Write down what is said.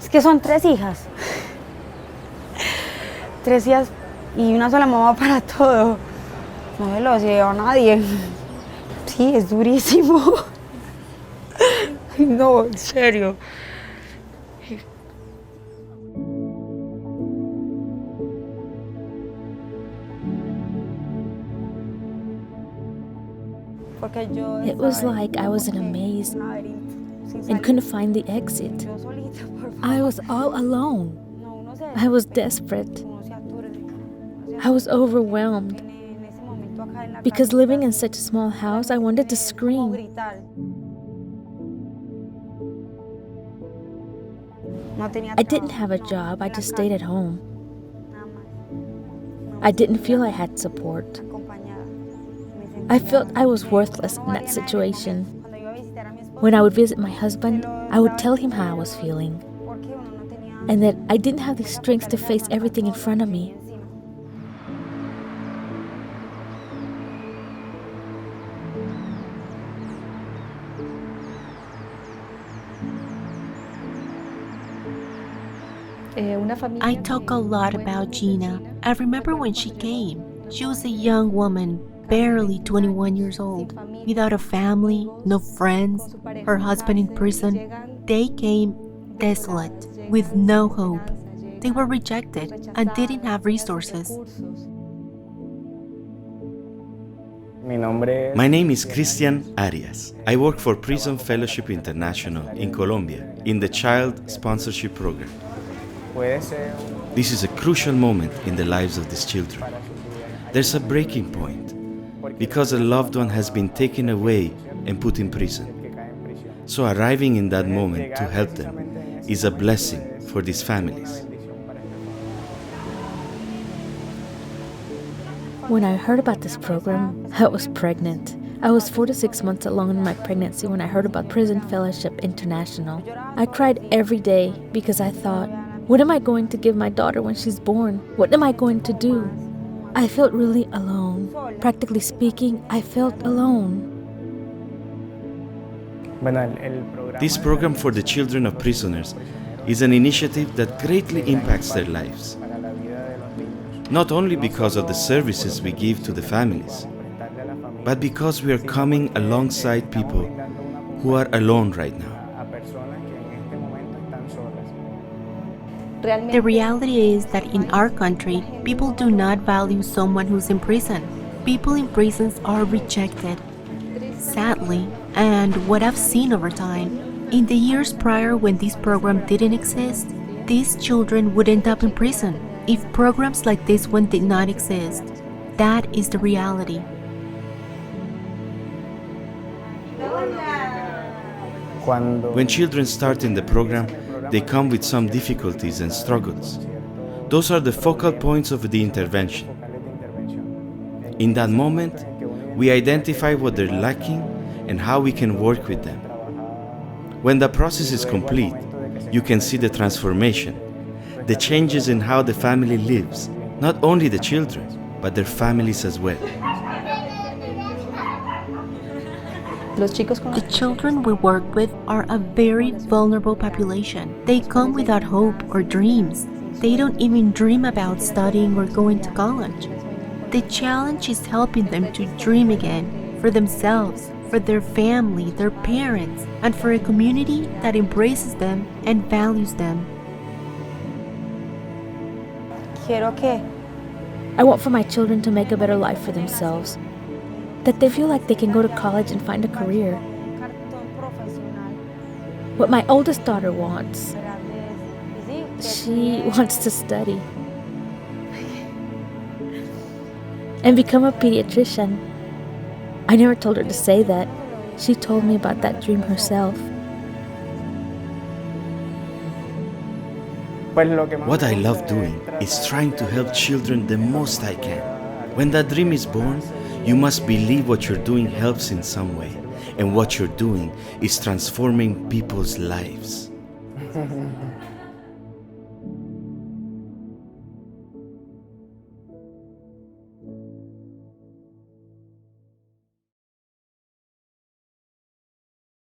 Es que son 3 hijas. 3 hijas y una sola mamá para todo. No se lo lleva a nadie. Sí, es durísimo. No, en serio. It was like I was in a maze and couldn't find the exit. I was all alone. I was desperate. I was overwhelmed. Because living in such a small house, I wanted to scream. I didn't have a job, I just stayed at home. I didn't feel I had support. I felt I was worthless in that situation. When I would visit my husband, I would tell him how I was feeling, and that I didn't have the strength to face everything in front of me. I talk a lot about Gina. I remember when she came. She was a young woman, barely 21 years old, without a family, no friends, her husband in prison. They came desolate, with no hope. They were rejected and didn't have resources. My name is Cristian Arias. I work for Prison Fellowship International in Colombia in the Child Sponsorship Program. This is a crucial moment in the lives of these children. There's a breaking point because a loved one has been taken away and put in prison. So arriving in that moment to help them is a blessing for these families. When I heard about this program, I was pregnant. I was 4 to 6 months along in my pregnancy when I heard about Prison Fellowship International. I cried every day because I thought, what am I going to give my daughter when she's born? What am I going to do? I felt really alone. Practically speaking, I felt alone. This program for the children of prisoners is an initiative that greatly impacts their lives. Not only because of the services we give to the families, but because we are coming alongside people who are alone right now. The reality is that in our country, people do not value someone who's in prison. People in prisons are rejected. Sadly, and what I've seen over time, in the years prior when this program didn't exist, these children would end up in prison if programs like this one did not exist. That is the reality. When children start in the program, they come with some difficulties and struggles. Those are the focal points of the intervention. In that moment, we identify what they're lacking and how we can work with them. When the process is complete, you can see the transformation, the changes in how the family lives, not only the children, but their families as well. The children we work with are a very vulnerable population. They come without hope or dreams. They don't even dream about studying or going to college. The challenge is helping them to dream again for themselves, for their family, their parents, and for a community that embraces them and values them. I want for my children to make a better life for themselves. That they feel like they can go to college and find a career. What my oldest daughter wants. She wants to study and become a pediatrician. I never told her to say that. She told me about that dream herself. What I love doing is trying to help children the most I can. When that dream is born, you must believe what you're doing helps in some way, and what you're doing is transforming people's lives.